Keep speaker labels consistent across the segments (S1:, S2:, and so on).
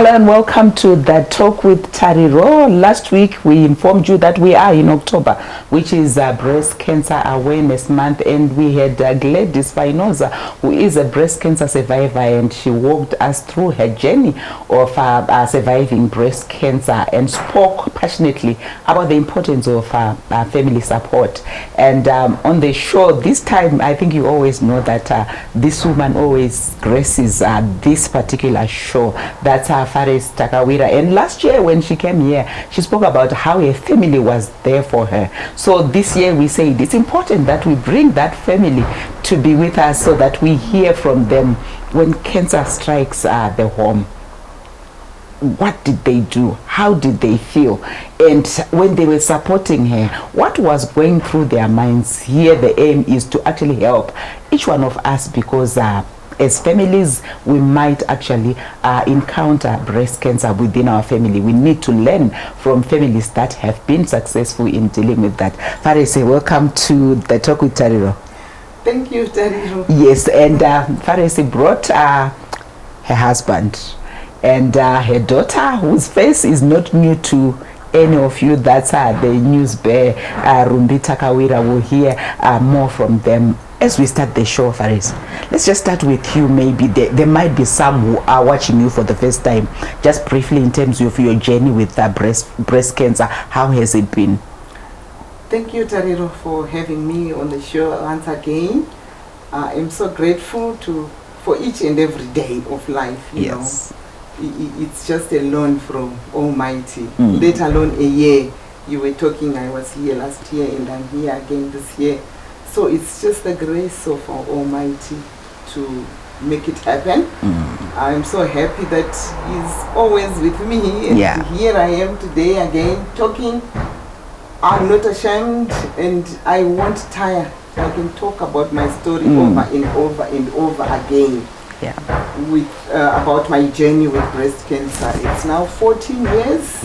S1: Hello and welcome to the Talk with Tariro. Last week we informed you that we are in October, which is Breast Cancer Awareness Month, and we had Gladys Fainoza, who is a breast cancer survivor, and she walked us through her journey of surviving breast cancer and spoke passionately about the importance of family support. And on the show this time, I think you always know that this woman always graces this particular show. That's Faresi Takawira. And last year when she came here, she spoke about how her family was there for her. So this year we said it's important that we bring that family to be with us so that we hear from them when cancer strikes the home. What did they do? How did they feel? And when they were supporting her, what was going through their minds? Here the aim is to actually help each one of us, because as families, we might actually encounter breast cancer within our family. We need to learn from families that have been successful in dealing with that. Faresi, welcome to the Talk with Tariro.
S2: Thank you, Tariro.
S1: Yes, and Faresi brought her husband and her daughter, whose face is not new to any of you. That's the news bear, Rumbidzai Takawira. Will hear more from them as we start the show. Faresi, let's just start with you. Maybe there might be some who are watching you for the first time. Just briefly, in terms of your journey with breast cancer, how has it been?
S2: Thank you, Tariro, for having me on the show once again. I'm so grateful for each and every day of life. You know, it's just a loan from Almighty. Let alone a year. You were talking, I was here last year and I'm here again this year. So it's just the grace of our Almighty to make it happen. I'm so happy that He's always with me, and here I am today again talking. I'm not ashamed and I won't tire. I can talk about my story over and over and over again. With about my journey with breast cancer. It's now 14 years.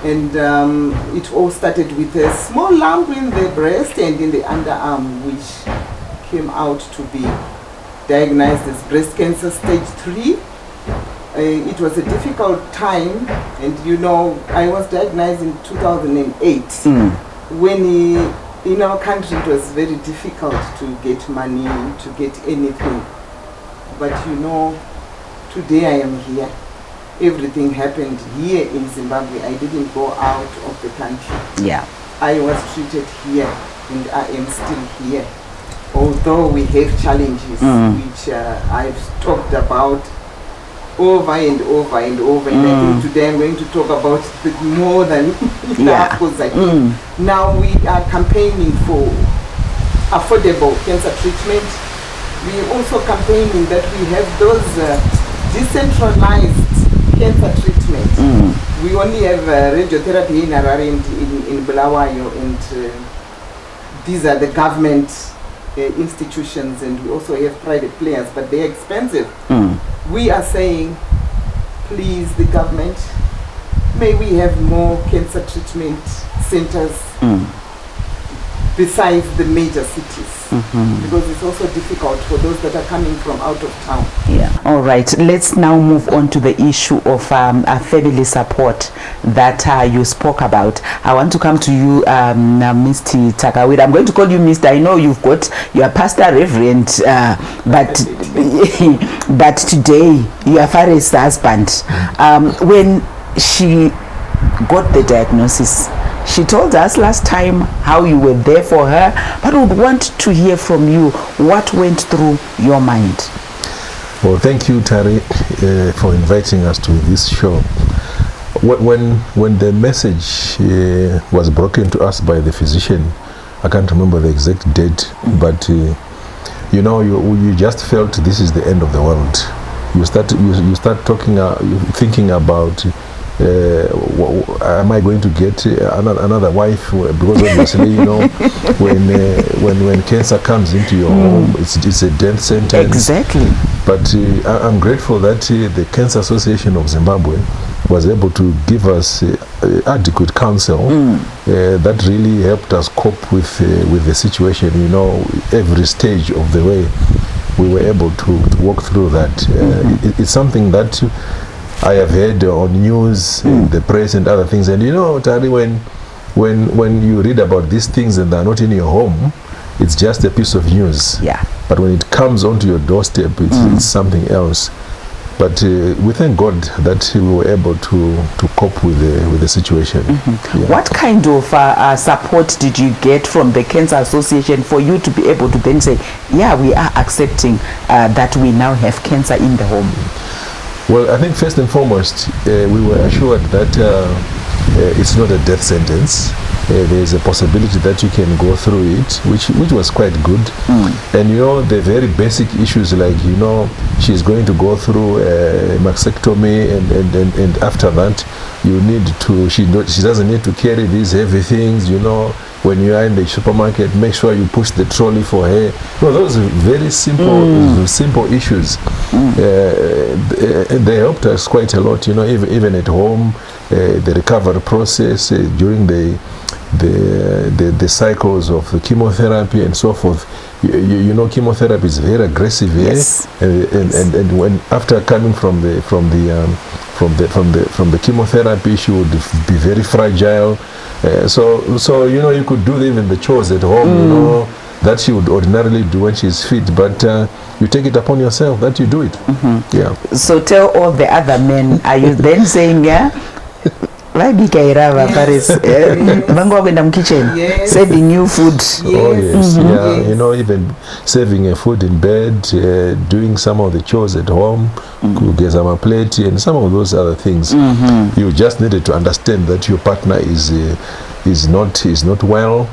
S2: And it all started with a small lump in the breast and in the underarm, which came out to be diagnosed as breast cancer stage 3. It was a difficult time, and you know, I was diagnosed in 2008 when in our country it was very difficult to get money, to get anything. But you know, today I am here. Everything happened here in Zimbabwe. I didn't go out of the country. I was treated here and I am still here. Although we have challenges, which I've talked about over and over and over. And I think today I'm going to talk about more than enough, because I think now we are campaigning for affordable cancer treatment. We are also campaigning that we have those decentralized cancer treatment. We only have radiotherapy in Harare and in Bulawayo, and these are the government institutions, and we also have private players, but they're expensive. We are saying, please, the government, may we have more cancer treatment centers besides the major cities, because it's also difficult for those that are coming from out of town.
S1: All right, let's now move on to the issue of family support that you spoke about. I want to come to you, Mr. Takawira. I'm going to call you Mr. I know you've got your pastor reverend, but but today you are Faresi's husband. When she got the diagnosis, she told us last time how you were there for her, but we would want to hear from you what went through your mind.
S3: Well, thank you, Tari, for inviting us to this show. When the message was broken to us by the physician, I can't remember the exact date, but you know, you just felt this is the end of the world. You start talking, thinking about, am I going to get another wife? Because obviously, you know, when cancer comes into your home, it's a death sentence.
S1: Exactly.
S3: But I'm grateful that the Cancer Association of Zimbabwe was able to give us adequate counsel that really helped us cope with the situation. You know, every stage of the way we were able to walk through that. It's something that I have heard on news, the press and other things. And you know, Tari, when you read about these things and they're not in your home, it's just a piece of news.
S1: Yeah.
S3: But when it comes onto your doorstep, it's something else. But we thank God that we were able to cope with the situation. Yeah.
S1: What kind of support did you get from the Cancer Association for you to be able to then say, yeah, we are accepting that we now have cancer in the home?
S3: Well, I think first and foremost, we were assured that it's not a death sentence. There's a possibility that you can go through it, which was quite good. And you know, the very basic issues, like, you know, she's going to go through a mastectomy, and after that you need to, she doesn't need to carry these heavy things, you know. When you are in the supermarket, make sure you push the trolley for her. No, those are very simple issues. They helped us quite a lot, you know, even at home. The recovery process during the cycles of the chemotherapy and so forth. You know, chemotherapy is very aggressive,
S1: yes.
S3: And when after coming from the chemotherapy, she would be very fragile. So you know, you could do even the chores at home, you know, that she would ordinarily do when she's fit, but you take it upon yourself that you do it. Yeah.
S1: So tell all the other men, are you then saying, yeah, Faresi, in the kitchen, serving you food?
S3: Yes. Oh yes, yeah. You know, even serving food in bed, doing some of the chores at home, get some plate and some of those other things. You just needed to understand that your partner is not well.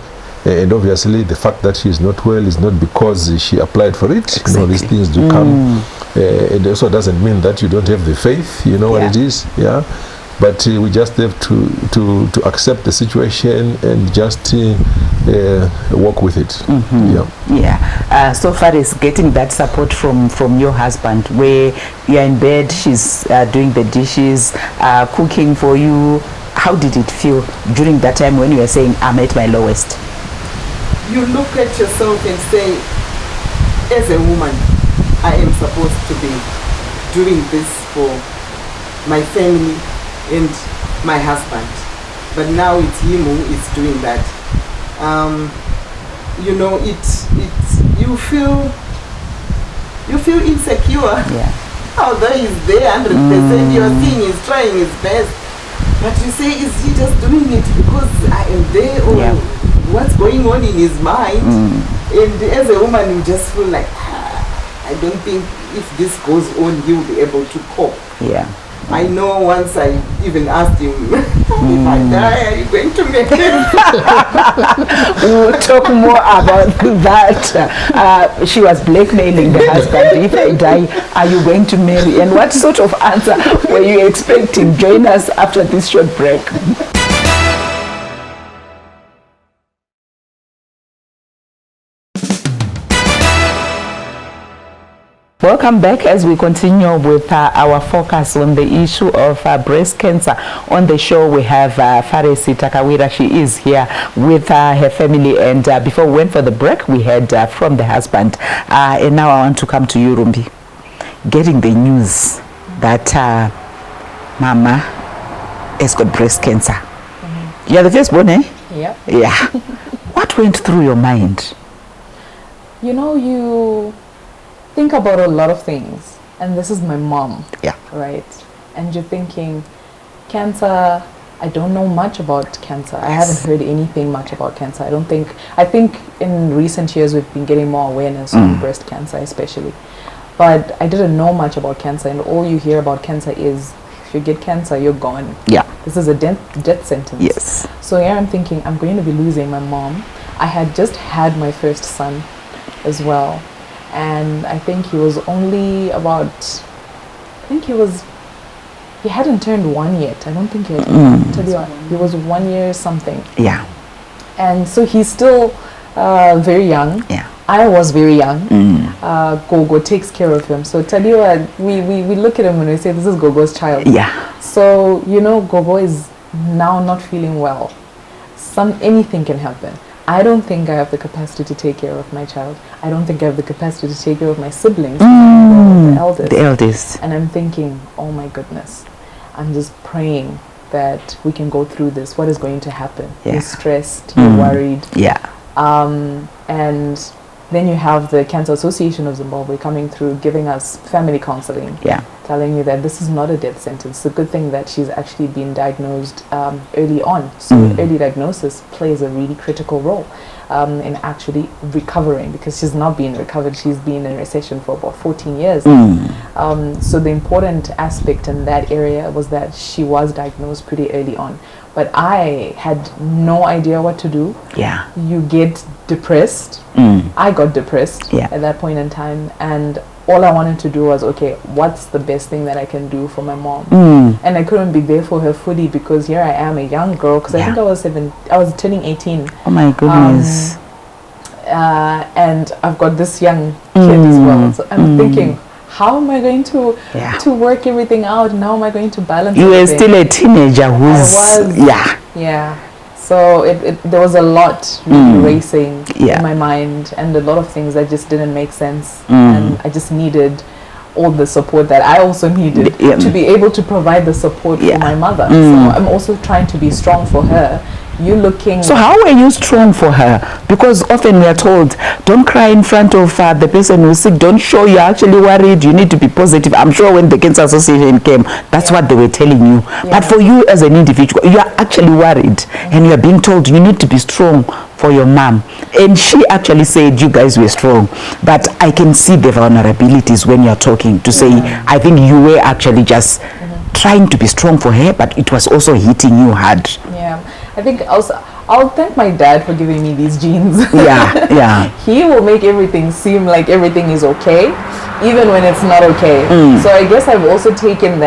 S3: And obviously the fact that she is not well is not because she applied for it. Exactly. You know, these things do come. It also doesn't mean that you don't have the faith, you know what it is. Yeah. But we just have to accept the situation and just work with it.
S1: Yeah. So far as getting that support from your husband, where you're in bed, she's doing the dishes, cooking for you. How did it feel during that time when you were saying, I'm at my lowest?
S2: You look at yourself and say, as a woman, I am supposed to be doing this for my family and my husband, but now it's him who is doing that. You know, you feel insecure.
S1: Yeah.
S2: Although he's there 100%, you're seeing he's trying his best, but you say, is he just doing it because I am there, or what's going on in his mind? And as a woman, you just feel like, I don't think if this goes on, he'll be able to cope.
S1: Yeah.
S2: I know once I even asked him, if I die, are you going to make it?
S1: We'll talk more about that. She was blackmailing the husband. If I die, are you going to marry? And what sort of answer were you expecting? Join us after this short break. Welcome back as we continue with our focus on the issue of breast cancer. On the show we have Faresi Takawira. She is here with her family, and before we went for the break we heard from the husband. And now I want to come to you, Rumbi. Getting the news that Mama has got breast cancer. You're the firstborn, eh?
S4: Yep.
S1: Yeah. What went through your mind?
S4: You know, you think about a lot of things, and this is my mom.
S1: Yeah.
S4: Right? And you're thinking, cancer, I don't know much about cancer. I haven't heard anything much about cancer. I think in recent years we've been getting more awareness on breast cancer especially. But I didn't know much about cancer, and all you hear about cancer is, if you get cancer, you're gone.
S1: Yeah.
S4: This is a death sentence.
S1: Yes.
S4: So here I'm thinking, I'm going to be losing my mom. I had just had my first son as well. And I think he was only about, he hadn't turned 1 yet. I don't think he had, he was 1 year something.
S1: Yeah.
S4: And so he's still very young.
S1: Yeah.
S4: I was very young. Gogo takes care of him. So Tariro, we look at him and we say, this is Gogo's child.
S1: Yeah.
S4: So, you know, Gogo is now not feeling well. Anything can happen. I don't think I have the capacity to take care of my child. I don't think I have the capacity to take care of my siblings. The eldest.
S1: The eldest.
S4: And I'm thinking, oh my goodness. I'm just praying that we can go through this. What is going to happen?
S1: Yeah.
S4: You're stressed, you're worried.
S1: Yeah.
S4: And then you have the Cancer Association of Zimbabwe coming through, giving us family counseling.
S1: Yeah.
S4: Telling you that this is not a death sentence. It's a good thing that she's actually been diagnosed early on. So early diagnosis plays a really critical role in actually recovering, because she's not been recovered. She's been in recession for about 14 years. So the important aspect in that area was that she was diagnosed pretty early on. But I had no idea what to do.
S1: Yeah.
S4: You get depressed. I got depressed at that point in time, and all I wanted to do was, okay, what's the best thing that I can do for my mom? And I couldn't be there for her fully, because here I am, a young girl, because I think I was turning 18.
S1: Oh my goodness.
S4: And I've got this young kid as well. So I'm thinking, how am I going to work everything out, and how am I going to balance
S1: You
S4: everything?
S1: were still a teenager who's...
S4: I was. Yeah. So there was a lot racing in my mind, and a lot of things that just didn't make sense. And I just needed all the support that I also needed to be able to provide the support for my mother. So I'm also trying to be strong for her. So how were you strong for her? Because often we are told, don't cry in front of the person who's sick, don't show you're actually worried, you need to be positive. I'm sure when the Cancer Association came, that's what they were telling you. But for you as an individual, you are actually worried, and you are being told you need to be strong for your mom. And she actually said you guys were strong. But I can see the vulnerabilities when you're talking to say, I think you were actually just trying to be strong for her, but it was also hitting you hard. Yeah. I think also I'll thank my dad for giving me these genes. He will make everything seem like everything is okay, even when it's not okay. So I guess I've also taken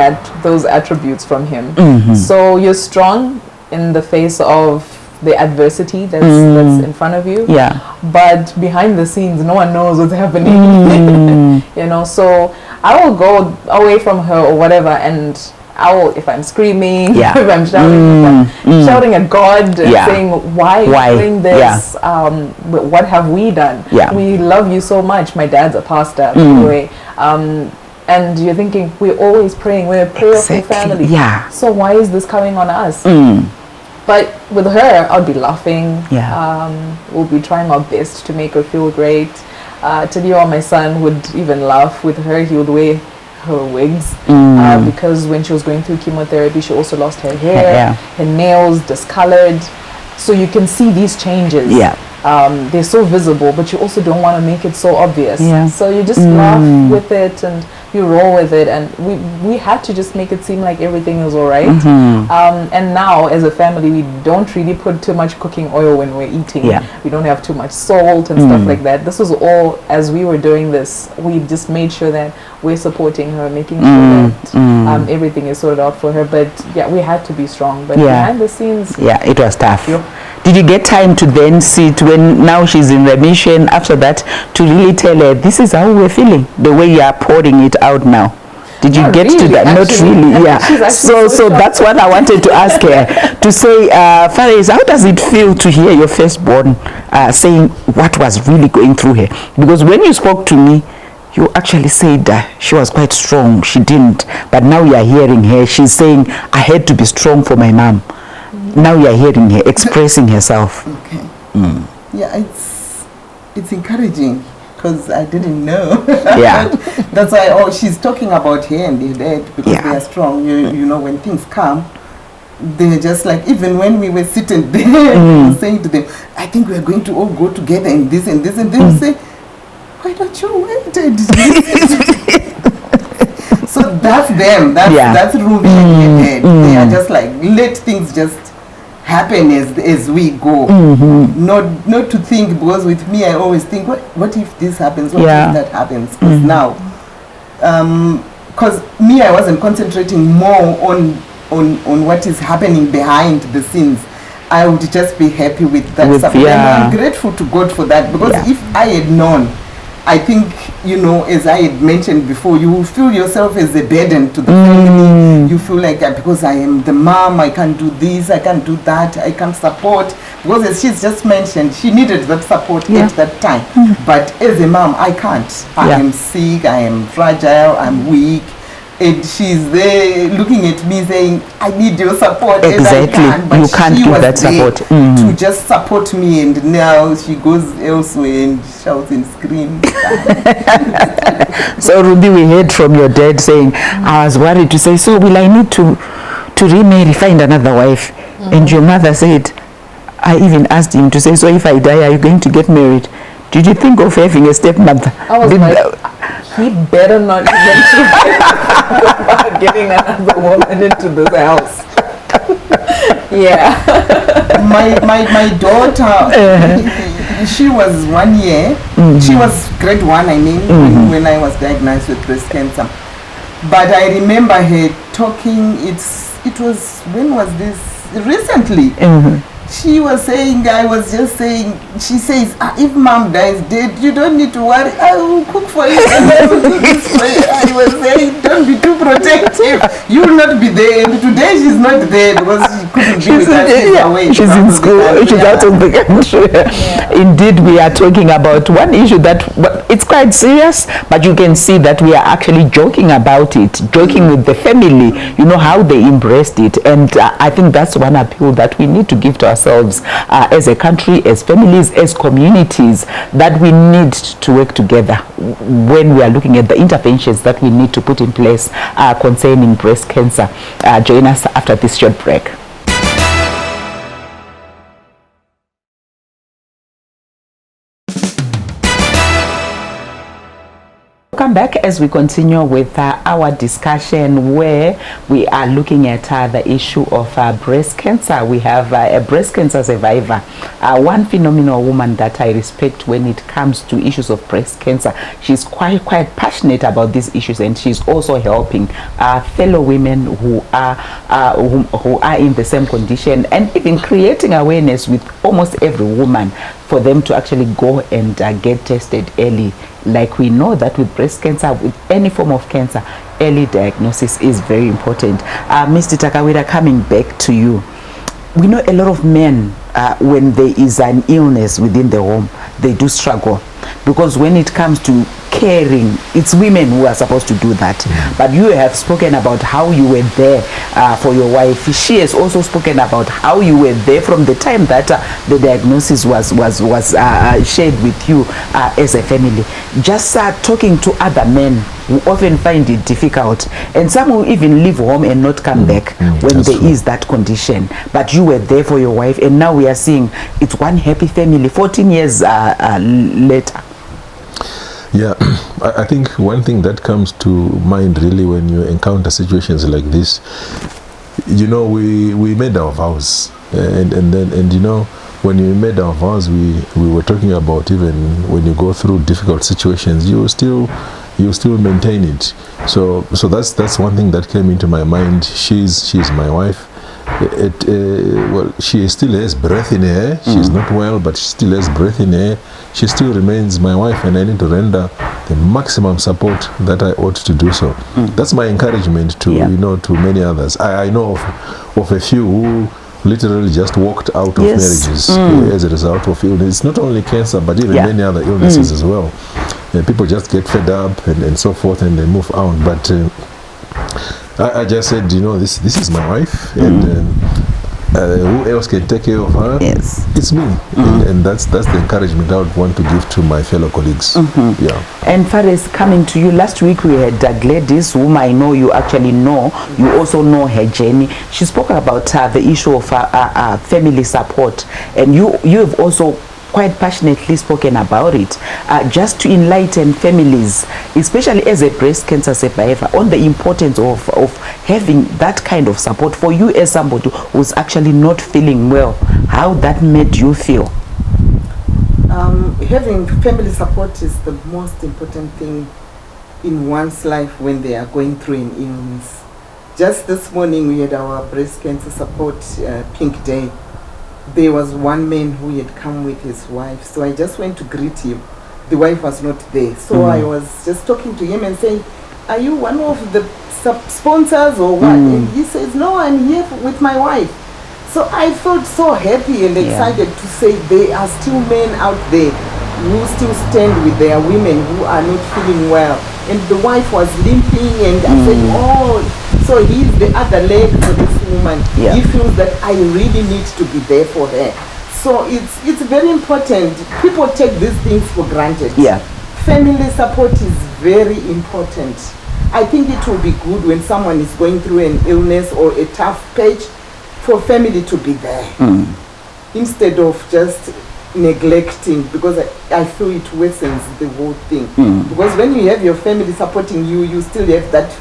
S4: those attributes from him. So you're strong in the face of the adversity that's in front of you. But behind the scenes, no one knows what's happening. You know, so I will go away from her or whatever, and if I'm screaming, if I'm shouting at God and saying, why are you doing this? What have we done? We love you so much. My dad's a pastor, anyway. And you're thinking, we're always praying. We're a prayerful family. So why is this coming on us? But with her, I'll be laughing. We'll be trying our best to make her feel great. Tariro, my son, would even laugh with her. He would wear her wigs because when she was going through chemotherapy, she also lost her hair, her nails discolored. So you can see these changes. They're so visible, but you also don't want to make it so obvious. So you just laugh with it and you roll with it, and we had to just make it seem like everything is all right. And now as a family, we don't really put too much cooking oil when we're eating. We don't have too much salt and stuff like that. This was all, as we were doing this, we just made sure that we're supporting her, making sure that everything is sorted out for her. But we had to be strong, but behind the scenes, it was tough. Did you get time to then sit when now she's in remission after that to really tell her this is how we're feeling, the way you are pouring it out now? Did you get to that? Actually, not really. So that's what I wanted to ask her, to say, Faresi, how does it feel to hear your firstborn saying what was really going through her? Because when you spoke to me, you actually said she was quite strong. She didn't. But now you are hearing her. She's saying, I had to be strong for my mom. Now you are hearing her expressing herself.
S2: Yeah, it's encouraging, because I didn't know. That's why she's talking about her and her dad, because they are strong. You know, when things come, they're just like, even when we were sitting there, saying to them, I think we're going to all go together in this and this, and they will say, why don't you wait? So that's them. That's Ruby and her dad. They are just like, let things just happen as we go. Not to think, because with me I always think, what if this happens, what if that happens? Because now because me, I wasn't concentrating more on what is happening behind the scenes. I would just be happy with that support. And I'm grateful to God for that, because if I had known, I think, you know, as I had mentioned before, you will feel yourself as a burden to the family. You feel like, because I am the mom, I can't do this, I can't do that, I can't support. Because as she's just mentioned, she needed that support at that time. But as a mom, I can't. I am sick, I am fragile, I'm weak. and she's there looking at me saying, I need your support.
S1: Exactly.
S2: As I can. But
S1: you can't
S2: she
S1: give
S2: was
S1: that
S2: there
S1: support.
S2: to just support me, and now she goes elsewhere and shouts and screams.
S1: So Ruby, we heard from your dad saying, I was worried to say, so will I need to remarry, find another wife? And your mother said, I even asked him to say, so if I die, are you going to get married? Did you think of having a stepmother?
S4: I was he better not even about getting another woman into this house. Yeah.
S2: my daughter, she was 1 year. She was grade 1, I mean, when I was diagnosed with breast cancer. But I remember her talking, it was, when was this? Recently. She was saying, I was just saying, she says, if mom dies dead, you don't need to worry, I will cook for you and I will do this for you. I was saying, don't be too protective. You will not be there. And today she's not there because she couldn't be with us. She's away.
S1: She's in school. She's out of the country. Indeed, we are talking about one issue that it's quite serious, but you can see that we are actually joking about it, joking with the family, you know, how they embraced it. And I think that's one appeal that we need to give to ourselves as a country, as families, as communities, that we need to work together when we are looking at the interventions that we need to put in place concerning breast cancer. Join us after this short break. Welcome back as we continue with our discussion where we are looking at the issue of breast cancer. We have a breast cancer survivor, one phenomenal woman that I respect when it comes to issues of breast cancer. She's quite passionate about these issues, and she's also helping fellow women who are in the same condition, and even creating awareness with almost every woman for them to actually go and get tested early. Like we know that with breast cancer, with any form of cancer, early diagnosis is very important. Mr. Takawira, coming back to you, we know a lot of men, when there is an illness within the home, they do struggle, because when it comes to caring, it's women who are supposed to do that. But you have spoken about how you were there for your wife. She has also spoken about how you were there from the time that the diagnosis was shared with you as a family. Just talking to other men who often find it difficult, and some will even leave home and not come back when there is that condition. But you were there for your wife, and now we are seeing it's one happy family 14 years later.
S3: Yeah, I think one thing that comes to mind really when you encounter situations like this, you know, we made our vows, and you know, when we made our vows, we were talking about even when you go through difficult situations, you still maintain it. So that's one thing that came into my mind. She's my wife. Well, she still has breath in her. She's not well, but she still has breath in her. She still remains my wife, and I need to render the maximum support that I ought to do so. That's my encouragement to you know, to many others. I know of a few who literally just walked out of marriages as a result of illness. It's not only cancer, but even many other illnesses as well. People just get fed up and so forth, and they move out. But I just said, you know, this is my wife, and who else can take care of her?
S1: Yes,
S3: it's me. And that's the encouragement I would want to give to my fellow colleagues. Yeah.
S1: And Faresi, coming to you, last week we had Gladys, whom I know you actually know. You also know her journey. She spoke about the issue of family support, and you have also quite passionately spoken about it, just to enlighten families, especially as a breast cancer survivor, on the importance of having that kind of support for you as somebody who's actually not feeling well. How that made you feel?
S2: Having family support is the most important thing in one's life when they are going through an illness. Just this morning we had our breast cancer support pink day. There was one man who had come with his wife, so I just went to greet him. The wife was not there, so I was just talking to him and saying, are you one of the sponsors or what? And he says, no, I'm here with my wife. So I felt so happy and excited to say there are still men out there who still stand with their women who are not feeling well. and the wife was limping, and I said, oh, so he's the other leg for this woman.
S1: Yeah.
S2: He feels that I really need to be there for her. So it's very important. People take these things for granted.
S1: Yeah.
S2: Family support is very important. I think it will be good when someone is going through an illness or a tough patch for family to be there. Instead of just neglecting, because I feel it worsens the whole thing. Because when you have your family supporting you, you still have that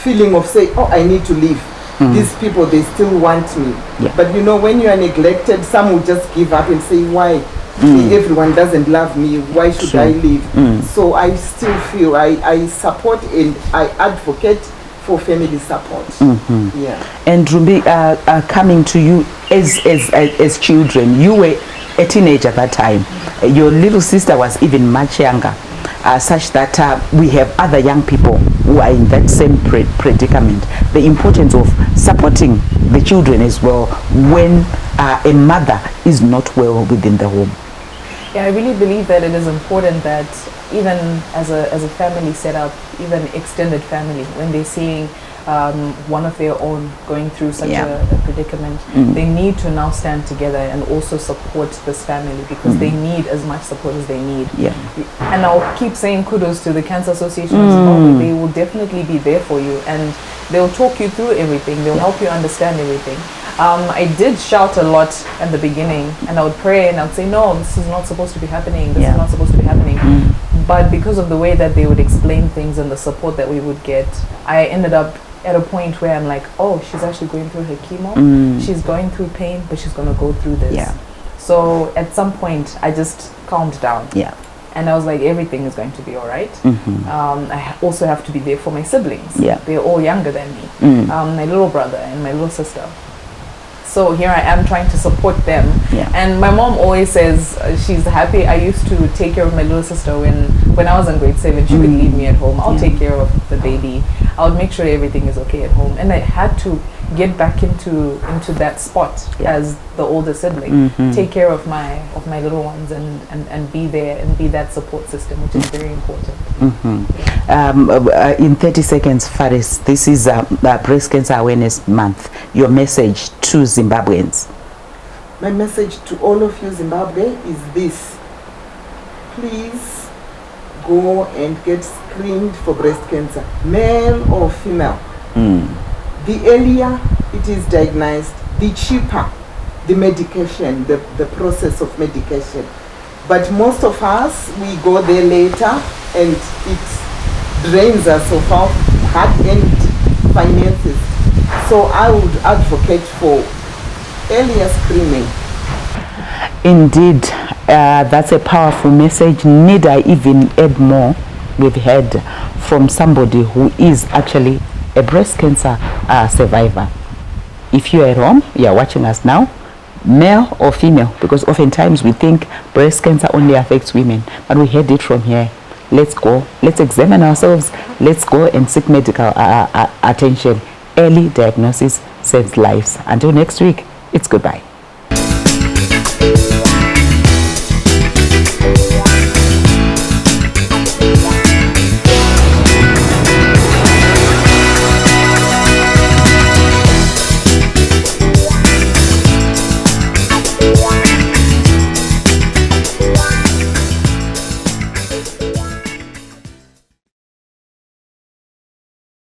S2: feeling of say, oh, I need to leave. These people, they still want me.
S1: Yeah.
S2: But you know, when you are neglected, some will just give up and say, why? Everyone doesn't love me, why should I leave? So I still feel I support and I advocate for family support. Yeah.
S1: And Rumbi, coming to you as children, you were a teenager at that time. Your little sister was even much younger, such that we have other young people who are in that same predicament. The importance of supporting the children as well when a mother is not well within the home.
S4: Yeah, I really believe that it is important that even as a family setup, even extended family, when they're seeing one of their own going through such a predicament, they need to now stand together and also support this family, because they need as much support as they need.
S1: Yeah.
S4: And I'll keep saying kudos to the Cancer Association of Zimbabwe. They will definitely be there for you, and they'll talk you through everything. They'll help you understand everything. I did shout a lot at the beginning, and I would pray and I would say, no, this is not supposed to be happening. This is not supposed to be happening. But because of the way that they would explain things and the support that we would get, I ended up at a point where I'm like, oh, she's actually going through her chemo. She's going through pain, but she's going to go through this.
S1: Yeah.
S4: So at some point, I just calmed down.
S1: Yeah.
S4: And I was like, everything is going to be all right. I also have to be there for my siblings.
S1: Yeah.
S4: They're all younger than me. My little brother and my little sister. So here I am trying to support them.
S1: Yeah.
S4: And my mom always says she's happy. I used to take care of my little sister when I was in grade 7. She would leave me at home. I'll take care of the baby. I would make sure everything is okay at home. And I had to get back into that spot as the older sibling. Take care of my little ones and be there and be that support system, which is very important.
S1: In 30 seconds, Faris, this is Breast Cancer Awareness Month. Your message to Zimbabweans.
S2: My message to all of you Zimbabwe is this: please go and get screened for breast cancer, male or female. The earlier it is diagnosed, the cheaper the medication, the process of medication. But most of us, we go there later, and it drains us of our hard-earned finances. So I would advocate for earlier screening.
S1: Indeed, that's a powerful message. Need I even add more? We've heard from somebody who is actually a breast cancer survivor. If you're at home, you're watching us now, male or female, because oftentimes we think breast cancer only affects women, but we heard it from here. Let's go, let's examine ourselves, let's go and seek medical attention. Early diagnosis saves lives. Until next week, it's goodbye.